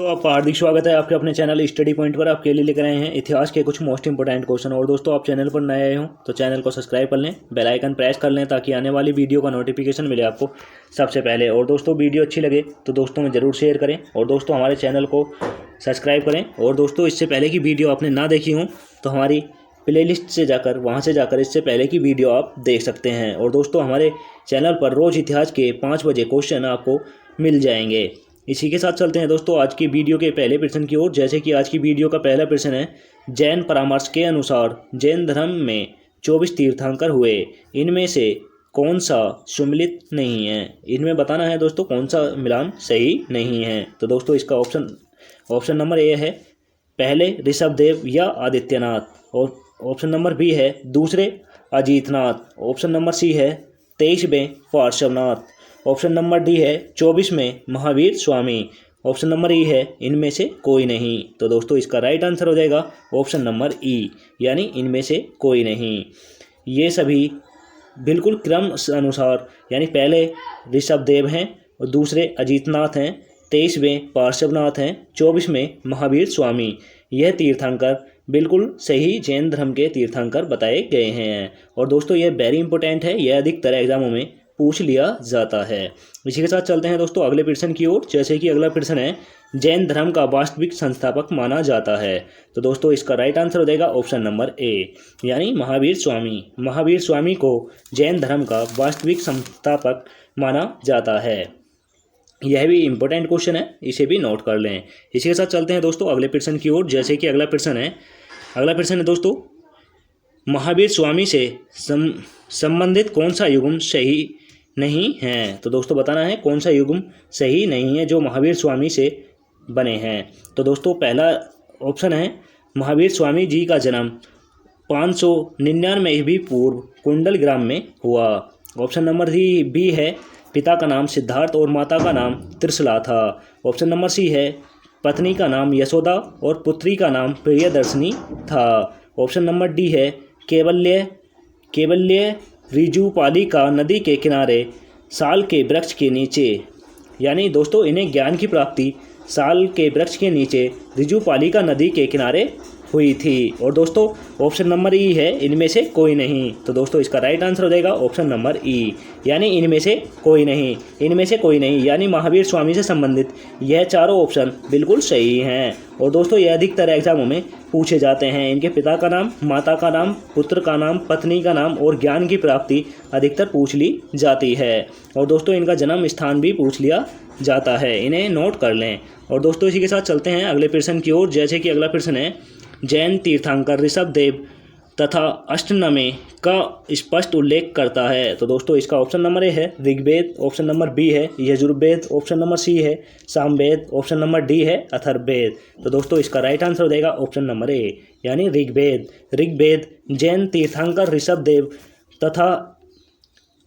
तो आपका हार्दिक स्वागत है आपके अपने चैनल स्टडी पॉइंट पर। आपके लिए लेकर आए हैं इतिहास के कुछ मोस्ट इंपोर्टेंट क्वेश्चन। और दोस्तों आप चैनल पर नए आए हो तो चैनल को सब्सक्राइब कर लें, बेल आइकन प्रेस कर लें ताकि आने वाली वीडियो का नोटिफिकेशन मिले आपको सबसे पहले। और दोस्तों वीडियो अच्छी लगे तो दोस्तों में ज़रूर शेयर करें और दोस्तों हमारे चैनल को सब्सक्राइब करें। और दोस्तों इससे पहले की वीडियो आपने ना देखी हो तो हमारी प्लेलिस्ट से जाकर वहाँ से जाकर इससे पहले की वीडियो आप देख सकते हैं। और दोस्तों हमारे चैनल पर रोज़ इतिहास के 5 बजे क्वेश्चन आपको मिल जाएंगे। इसी के साथ चलते हैं दोस्तों आज की वीडियो के पहले प्रश्न की ओर। जैसे कि आज की वीडियो का पहला प्रश्न है, जैन परामर्श के अनुसार जैन धर्म में 24 तीर्थंकर हुए, इनमें से कौन सा सम्मिलित नहीं है? इनमें बताना है दोस्तों कौन सा मिलान सही नहीं है। तो दोस्तों इसका ऑप्शन नंबर ए है पहले ऋषभदेव या आदित्यनाथ, और ऑप्शन नंबर बी है दूसरे अजीतनाथ, ऑप्शन नंबर सी है 23वें पार्श्वनाथ, ऑप्शन नंबर डी है 24वें महावीर स्वामी, ऑप्शन नंबर ई है इनमें से कोई नहीं। तो दोस्तों इसका राइट आंसर हो जाएगा ऑप्शन नंबर ई, यानी इनमें से कोई नहीं। ये सभी बिल्कुल क्रम अनुसार, यानी पहले ऋषभदेव हैं और दूसरे अजीतनाथ हैं, 23वें पार्श्वनाथ हैं, 24वें महावीर स्वामी। यह तीर्थंकर बिल्कुल सही जैन धर्म के तीर्थंकर बताए गए हैं। और दोस्तों यह वेरी इंपॉर्टेंट है, यह अधिकतर एग्जामों में पूछ लिया जाता है। इसी के साथ चलते हैं दोस्तों अगले प्रश्न की ओर। जैसे कि अगला प्रश्न है, जैन धर्म का वास्तविक संस्थापक माना जाता है। तो दोस्तों इसका राइट आंसर हो जाएगा ऑप्शन नंबर ए, यानी महावीर स्वामी। महावीर स्वामी को जैन धर्म का वास्तविक संस्थापक माना जाता है। यह भी इंपॉर्टेंट क्वेश्चन है, इसे भी नोट कर लें। इसी के साथ चलते हैं दोस्तों अगले प्रश्न की ओर। जैसे कि अगला प्रश्न है दोस्तों, महावीर स्वामी से संबंधित कौन सा युग्म सही नहीं है? तो दोस्तों बताना है कौन सा युग्म सही नहीं है जो महावीर स्वामी से बने हैं। तो दोस्तों पहला ऑप्शन है महावीर स्वामी जी का जन्म 599 ईस्वी पूर्व कुंडल ग्राम में हुआ। ऑप्शन नंबर बी है पिता का नाम सिद्धार्थ और माता का नाम त्रिशला था। ऑप्शन नंबर सी है पत्नी का नाम यशोदा और पुत्री का नाम प्रियदर्शनी था। ऑप्शन नंबर डी है केवल्य ऋजुपालिका नदी के किनारे साल के वृक्ष के नीचे, यानी दोस्तों इन्हें ज्ञान की प्राप्ति साल के वृक्ष के नीचे ऋजुपालिका नदी के किनारे हुई थी। और दोस्तों ऑप्शन नंबर ई है इनमें से कोई नहीं। तो दोस्तों इसका राइट आंसर हो जाएगा ऑप्शन नंबर ई, यानी इनमें से कोई नहीं। इनमें से कोई नहीं यानी महावीर स्वामी से संबंधित यह चारों ऑप्शन बिल्कुल सही हैं। और दोस्तों यह अधिकतर एग्जामों में पूछे जाते हैं। इनके पिता का नाम, माता का नाम, पुत्र का नाम, पत्नी का नाम और ज्ञान की प्राप्ति अधिकतर पूछ ली जाती है। और दोस्तों इनका जन्म स्थान भी पूछ लिया जाता है, इन्हें नोट कर लें। और दोस्तों इसी के साथ चलते हैं अगले प्रश्न की ओर। जैसे कि अगला प्रश्न है, जैन तीर्थंकर ऋषभदेव तथा अष्टनमे का स्पष्ट उल्लेख करता है। तो दोस्तों इसका ऑप्शन नंबर ए है ऋग्वेद, ऑप्शन नंबर बी है यजुर्वेद, ऑप्शन नंबर सी है सामवेद, ऑप्शन नंबर डी है अथर्ववेद। तो दोस्तों इसका राइट आंसर हो जाएगा ऑप्शन नंबर ए, यानी ऋग्वेद जैन तीर्थंकर ऋषभदेव तथा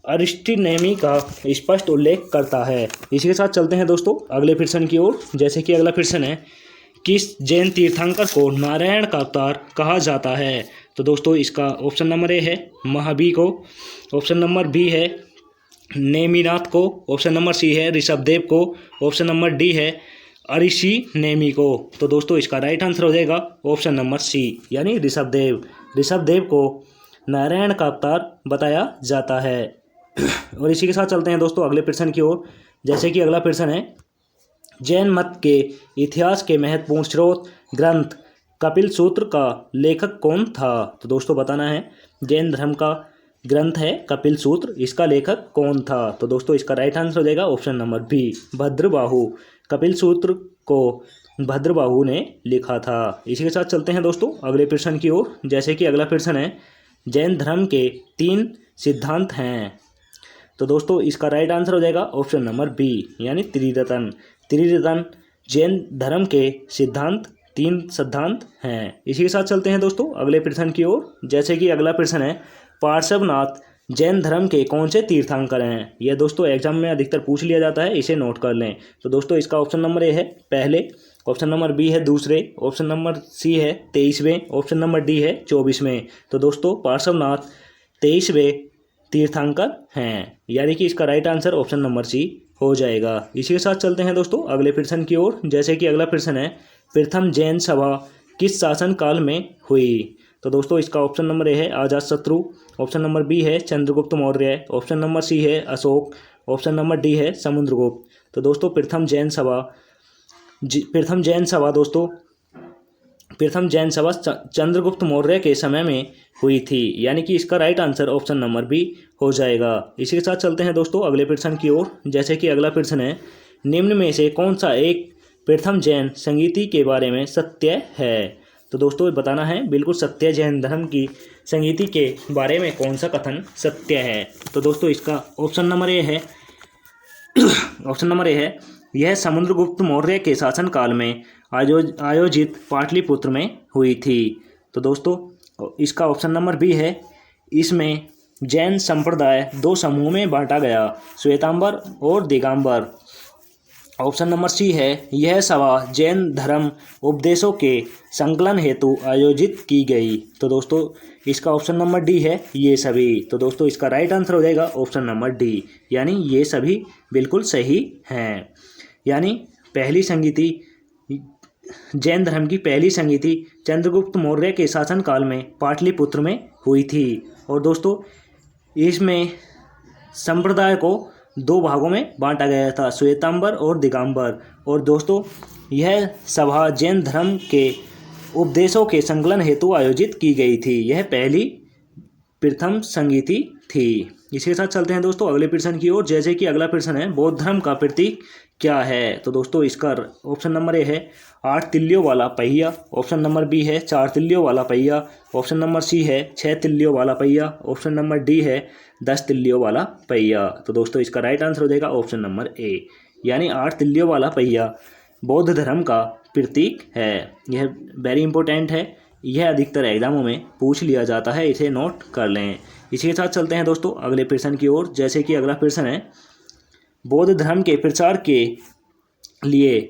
अरिष्टनेमी का स्पष्ट उल्लेख करता है। इसी के साथ चलते हैं दोस्तों अगले प्रश्न की ओर। जैसे कि अगला प्रश्न है, किस जैन तीर्थंकर को नारायण का अवतार कहा जाता है? तो दोस्तों इसका ऑप्शन नंबर ए है महाबी को, ऑप्शन नंबर बी है नेमिनाथ को, ऑप्शन नंबर सी है ऋषभदेव को, ऑप्शन नंबर डी है अरिष्टनेमी को। तो दोस्तों इसका राइट आंसर हो जाएगा ऑप्शन नंबर सी, यानी ऋषभदेव को नारायण का अवतार बताया जाता है। और इसी के साथ चलते हैं दोस्तों अगले प्रश्न की ओर। जैसे कि अगला प्रश्न है, जैन मत के इतिहास के महत्वपूर्ण स्रोत ग्रंथ कपिल सूत्र का लेखक कौन था? तो दोस्तों बताना है जैन धर्म का ग्रंथ है कपिल सूत्र, इसका लेखक कौन था? तो दोस्तों इसका राइट आंसर हो जाएगा ऑप्शन नंबर बी भद्रबाहु। कपिल सूत्र को भद्रबाहु ने लिखा था। इसी के साथ चलते हैं दोस्तों अगले प्रश्न की ओर। जैसे कि अगला प्रश्न है, जैन धर्म के 3 सिद्धांत हैं। तो दोस्तों इसका राइट आंसर हो जाएगा ऑप्शन नंबर बी, यानी त्रिरत्न जैन धर्म के 3 सिद्धांत हैं। इसी के साथ चलते हैं दोस्तों अगले प्रश्न की ओर। जैसे कि अगला प्रश्न है, पार्श्वनाथ जैन धर्म के कौन से तीर्थंकर हैं? यह दोस्तों एग्जाम में अधिकतर पूछ लिया जाता है, इसे नोट कर लें। तो दोस्तों इसका ऑप्शन नंबर ए है पहले, ऑप्शन नंबर बी है दूसरे, ऑप्शन नंबर सी है 23वें, ऑप्शन नंबर डी है 24वें। तो दोस्तों पार्श्वनाथ 23वें तीर्थंकर हैं, यानी कि इसका right answer option number C हो जाएगा। इसी के साथ चलते हैं दोस्तों अगले प्रश्न की ओर। जैसे कि अगला प्रश्न है, प्रथम जैन सभा किस शासनकाल में हुई? तो दोस्तों इसका ऑप्शन नंबर ए है अजातशत्रु, ऑप्शन नंबर बी है Chandragupta Maurya, option number C है अशोक, ऑप्शन नंबर डी है समुद्रगुप्त। तो दोस्तों प्रथम जैन सभा चंद्रगुप्त मौर्य के समय में हुई थी, यानी कि इसका right answer option number B हो जाएगा। इसी के साथ चलते हैं दोस्तों अगले प्रश्न की ओर। जैसे कि अगला प्रश्न है, निम्न में से कौन सा एक प्रथम जैन संगीति के बारे में सत्य है? तो दोस्तों बताना है बिल्कुल सत्य, जैन धर्म की संगीति के बारे में कौन सा कथन सत्य है? तो दोस्तों इसका ऑप्शन नंबर ए है यह समुद्रगुप्त मौर्य के शासनकाल में आयोजित पाटलिपुत्र में हुई थी। तो दोस्तों इसका ऑप्शन नंबर बी है, इसमें जैन संप्रदाय दो समूह में बांटा गया, श्वेतांबर और दिगंबर। ऑप्शन नंबर सी है, यह सभा जैन धर्म उपदेशों के संकलन हेतु आयोजित की गई। तो दोस्तों इसका ऑप्शन नंबर डी है, ये सभी। तो दोस्तों इसका राइट आंसर हो जाएगा ऑप्शन नंबर डी, यानी ये सभी बिल्कुल सही हैं। यानी पहली संगीति, जैन धर्म की पहली संगीति चंद्रगुप्त मौर्य के शासनकाल में पाटलिपुत्र में हुई थी। और दोस्तों इसमें संप्रदाय को दो भागों में बांटा गया था, श्वेतांबर और दिगंबर। और दोस्तों यह सभा जैन धर्म के उपदेशों के संकलन हेतु आयोजित की गई थी। यह पहली प्रथम संगीति थी। इसके साथ चलते हैं दोस्तों अगले प्रश्न की ओर। जैसे कि अगला प्रश्न है, बौद्ध धर्म का प्रतीक क्या है? तो दोस्तों इसका ऑप्शन नंबर ए है 8 तिल्लियों वाला पहिया, ऑप्शन नंबर बी है 4 तिल्लियों वाला पहिया, ऑप्शन नंबर सी है 6 तिल्लियों वाला पहिया, ऑप्शन नंबर डी है 10 तिल्लियों वाला पहिया। तो दोस्तों इसका राइट आंसर हो जाएगा ऑप्शन नंबर ए, यानी 8 तिल्लियों वाला पहिया बौद्ध धर्म का प्रतीक है। यह वेरी इंपॉर्टेंट है, यह अधिकतर एग्जामों में पूछ लिया जाता है, इसे नोट कर लें। इसी के साथ चलते हैं दोस्तों अगले प्रश्न की ओर। जैसे कि अगला प्रश्न है, बौद्ध धर्म के प्रचार के लिए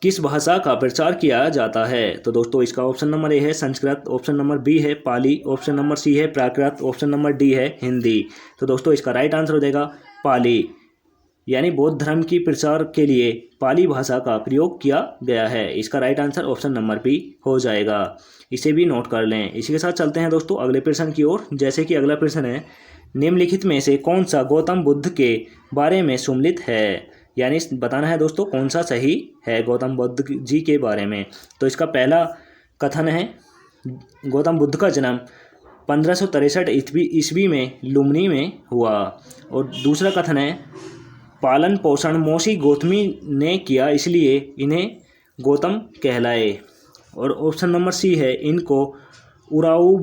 किस भाषा का प्रचार किया जाता है? तो दोस्तों इसका ऑप्शन नंबर ए है संस्कृत, ऑप्शन नंबर बी है पाली, ऑप्शन नंबर सी है प्राकृत, ऑप्शन नंबर डी है हिंदी। तो दोस्तों इसका राइट आंसर हो जाएगा पाली, यानी बौद्ध धर्म की प्रचार के लिए पाली भाषा का प्रयोग किया गया है। इसका right answer option number B हो जाएगा, इसे भी नोट कर लें। इसी के साथ चलते हैं दोस्तों अगले प्रश्न की ओर। जैसे कि अगला प्रश्न है, निम्नलिखित में से कौन सा गौतम बुद्ध के बारे में सुमेलित है? यानी बताना है दोस्तों कौन सा सही है गौतम बुद्ध जी के बारे में। तो इसका पहला कथन है, गौतम बुद्ध का जन्म 1563 ईस्वी में लुम्बिनी में हुआ। और दूसरा कथन है, पालन पोषण मौसी गौतमी ने किया, इसलिए इन्हें गौतम कहलाए। और ऑप्शन नंबर सी है, इनको उराऊ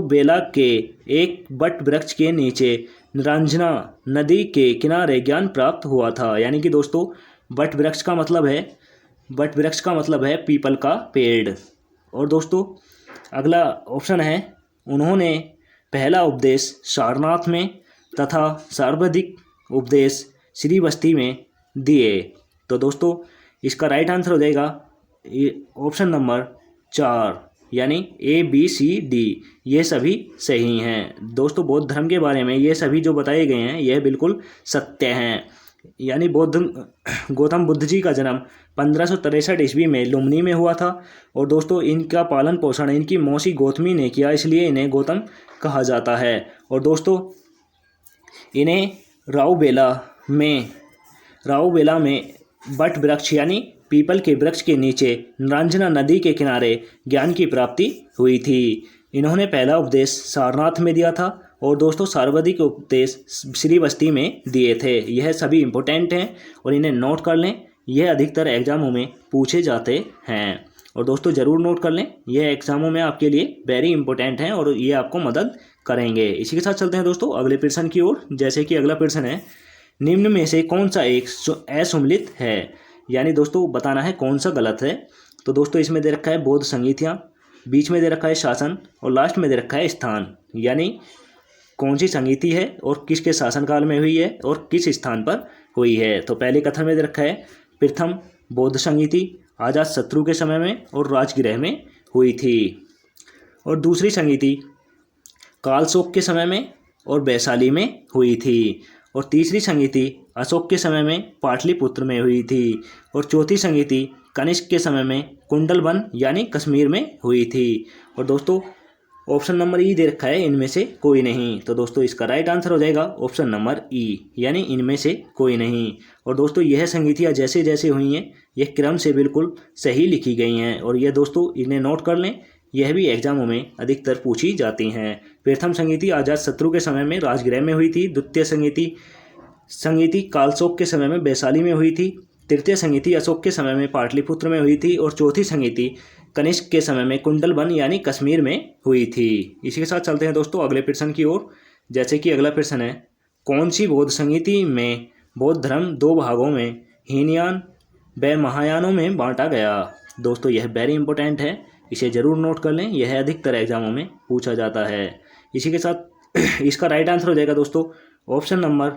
बेला के एक बट वृक्ष के नीचे निरंजना नदी के किनारे ज्ञान प्राप्त हुआ था। यानी कि दोस्तों बट वृक्ष का मतलब है पीपल का पेड़। और दोस्तों अगला ऑप्शन है, उन्होंने पहला उपदेश सारनाथ में तथा सर्वाधिक उपदेश श्रीबस्ती में दिए। तो दोस्तों इसका राइट आंसर हो जाएगा ऑप्शन नंबर 4, यानी ए बी सी डी, ये सभी सही हैं। दोस्तों बौद्ध धर्म के बारे में ये सभी जो बताए गए हैं यह बिल्कुल सत्य हैं। यानी गौतम बुद्ध जी का जन्म 1563 ईस्वी में लुम्बिनी में हुआ था। और दोस्तों इनका पालन पोषण इनकी मौसी गौतमी ने किया, इसलिए इन्हें गौतम कहा जाता है। और दोस्तों इन्हें राउबेला में बट वृक्ष यानी पीपल के वृक्ष के नीचे निरंजना नदी के किनारे ज्ञान की प्राप्ति हुई थी। इन्होंने पहला उपदेश सारनाथ में दिया था और दोस्तों सर्वाधिक उपदेश श्रीबस्ती में दिए थे। यह सभी इम्पोर्टेंट हैं और इन्हें नोट कर लें, यह अधिकतर एग्जामों में पूछे जाते हैं। और दोस्तों ज़रूर नोट कर लें, यह एग्जामों में आपके लिए वेरी इंपॉर्टेंट हैं और ये आपको मदद करेंगे। इसी के साथ चलते हैं दोस्तों अगले प्रश्न की ओर। जैसे कि अगला प्रश्न है, निम्न में से कौन सा एक असुमेलित है? यानी दोस्तों बताना है कौन सा गलत है। तो दोस्तों इसमें दे रखा है बौद्ध संगीतियाँ, बीच में दे रखा है शासन और लास्ट में दे रखा है स्थान। यानी कौन सी संगीति है और किसके शासनकाल में हुई है और किस स्थान पर हुई है। तो पहले कथन में दे रखा है प्रथम बौद्ध संगीति अजातशत्रु के समय में और राजगृह में हुई थी। और दूसरी संगीति कालशोक के समय में और वैशाली में हुई थी। और तीसरी संगीति अशोक के समय में पाटलिपुत्र में हुई थी और चौथी संगीति कनिष्क के समय में कुंडलवन यानी कश्मीर में हुई थी। और दोस्तों ऑप्शन नंबर ई दे रखा है इनमें से कोई नहीं, तो दोस्तों इसका राइट आंसर हो जाएगा ऑप्शन नंबर ई यानी इनमें से कोई नहीं। और दोस्तों यह संगीतियाँ जैसे जैसे हुई हैं यह क्रम से बिल्कुल सही लिखी गई हैं और यह दोस्तों इन्हें नोट कर लें, यह भी एग्जामों में अधिकतर पूछी जाती हैं। प्रथम संगीति अजातशत्रु के समय में राजगृह में हुई थी। द्वितीय संगीति कालशोक के समय में वैशाली में हुई थी। तृतीय संगीति अशोक के समय में पाटलिपुत्र में हुई थी और चौथी संगीति कनिष्क के समय में कुंडलवन यानी कश्मीर में हुई थी। इसी के साथ चलते हैं दोस्तों अगले प्रश्न की ओर। जैसे कि अगला प्रश्न है, कौन सी बौद्ध संगीति में बौद्ध धर्म दो भागों में हीनयान व महायानों में बांटा गया। दोस्तों यह वेरी इंपॉर्टेंट है, इसे जरूर नोट कर लें, यह अधिकतर एग्जामों में पूछा जाता है। इसी के साथ इसका राइट आंसर हो जाएगा दोस्तों ऑप्शन नंबर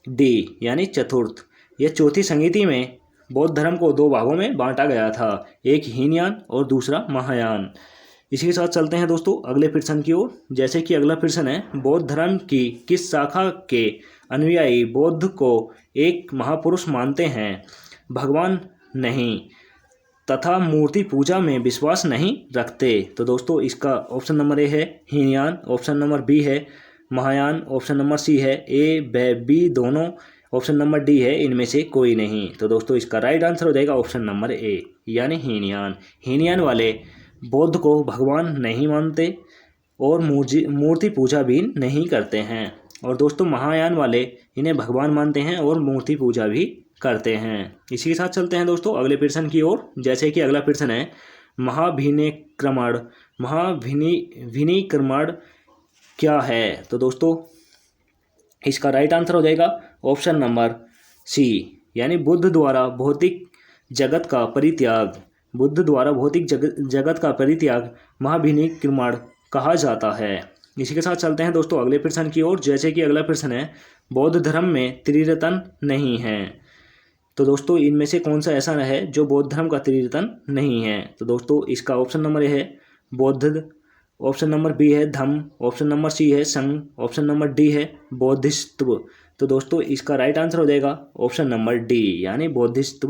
डी यानी चतुर्थ। यह चौथी संगीति में बौद्ध धर्म को दो भागों में बांटा गया था, एक हीनयान और दूसरा महायान। इसी के साथ चलते हैं दोस्तों अगले प्रश्न की ओर। जैसे कि अगला प्रश्न है, बौद्ध धर्म की किस शाखा के अनुयायी बुद्ध को एक महापुरुष मानते हैं, भगवान नहीं तथा मूर्ति पूजा में विश्वास नहीं रखते। तो दोस्तों इसका ऑप्शन नंबर ए है हीनयान, ऑप्शन नंबर बी है महायान, ऑप्शन नंबर सी है ए व बी दोनों, ऑप्शन नंबर डी है इनमें से कोई नहीं। तो दोस्तों इसका राइट आंसर हो जाएगा ऑप्शन नंबर ए यानी हीनयान। हीनयान वाले बुद्ध को भगवान नहीं मानते और मूर्ति पूजा भी नहीं करते हैं। और दोस्तों महायान वाले इन्हें भगवान मानते हैं और मूर्ति पूजा भी करते हैं। इसी के साथ चलते हैं दोस्तों अगले प्रश्न की ओर। जैसे कि अगला प्रश्न है, महाभिनिक्रमण क्या है। तो दोस्तों इसका राइट आंसर हो जाएगा ऑप्शन नंबर सी यानी बुद्ध द्वारा भौतिक जगत का परित्याग। बुद्ध द्वारा भौतिक जगत का परित्याग महाभिनिक्रमण कहा जाता है। इसी के साथ चलते हैं दोस्तों अगले प्रश्न की ओर। जैसे कि अगला प्रश्न है, बौद्ध धर्म में त्रिरत्न नहीं है। तो दोस्तों इनमें से कौन सा ऐसा है जो बौद्ध धर्म का त्रिरत्न नहीं है। तो दोस्तों इसका ऑप्शन नंबर ए है बौद्ध, ऑप्शन नंबर बी है धम्म, ऑप्शन नंबर सी है संघ, ऑप्शन नंबर डी है बौद्धिस्त्व। तो दोस्तों इसका राइट आंसर हो जाएगा ऑप्शन नंबर डी यानी बौद्धिस्त्व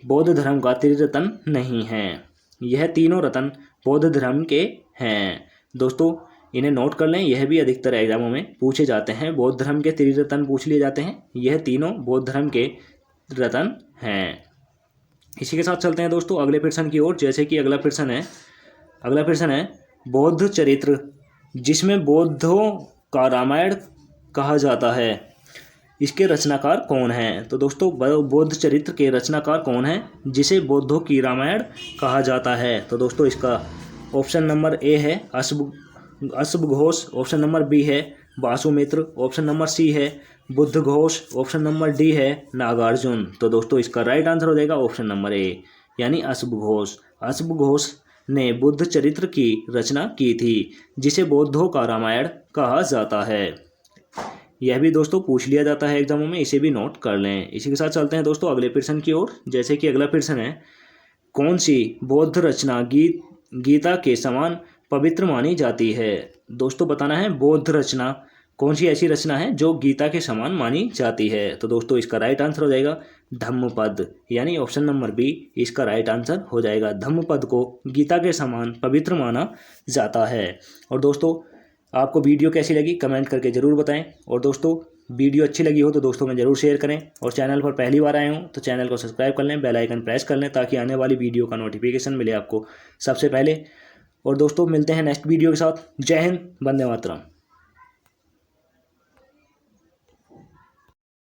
बौद्ध धर्म का त्रिरत्न नहीं है। यह तीनों रत्न बौद्ध धर्म के हैं। दोस्तों इन्हें नोट कर लें, यह भी अधिकतर एग्जामों में पूछे जाते हैं। बौद्ध धर्म के त्रिरत्न पूछ लिए जाते हैं, यह तीनों बौद्ध धर्म के रत्न हैं। इसी के साथ चलते हैं दोस्तों अगले प्रश्न की ओर। जैसे कि अगला प्रश्न है बौद्ध चरित्र जिसमें बौद्धों का रामायण कहा जाता है, इसके रचनाकार कौन हैं। तो दोस्तों बौद्ध चरित्र के रचनाकार कौन हैं जिसे बौद्धों की रामायण कहा जाता है। तो दोस्तों इसका ऑप्शन नंबर ए है अश्वघोष, ऑप्शन नंबर बी है वासुमित्र, ऑप्शन नंबर सी है बुद्धघोष, ऑप्शन नंबर डी है नागार्जुन। तो दोस्तों इसका राइट आंसर हो जाएगा ऑप्शन नंबर ए यानी अश्वघोष। अश्वघोष ने बुद्ध चरित्र की रचना की थी जिसे बौद्धों का रामायण कहा जाता है। यह भी दोस्तों पूछ लिया जाता है एग्जामों में, इसे भी नोट कर लें। इसी के साथ चलते हैं दोस्तों अगले प्रश्न की ओर। जैसे कि अगला प्रश्न है, कौन सी बौद्ध रचना गीता के समान पवित्र मानी जाती है। दोस्तों बताना है बौद्ध रचना कौन सी ऐसी रचना है जो गीता के समान मानी जाती है। तो दोस्तों इसका राइट आंसर हो जाएगा धम्मपद यानी ऑप्शन नंबर बी इसका राइट आंसर हो जाएगा। धम्मपद को गीता के समान पवित्र माना जाता है। और दोस्तों आपको वीडियो कैसी लगी कमेंट करके ज़रूर बताएं। और दोस्तों वीडियो अच्छी लगी हो तो दोस्तों में ज़रूर शेयर करें। और चैनल पर पहली बार आए हों तो चैनल को सब्सक्राइब कर लें, बेल आइकन प्रेस कर लें ताकि आने वाली वीडियो का नोटिफिकेशन मिले आपको सबसे पहले। और दोस्तों मिलते हैं नेक्स्ट वीडियो के साथ। जय हिंद, वंदे मातरम।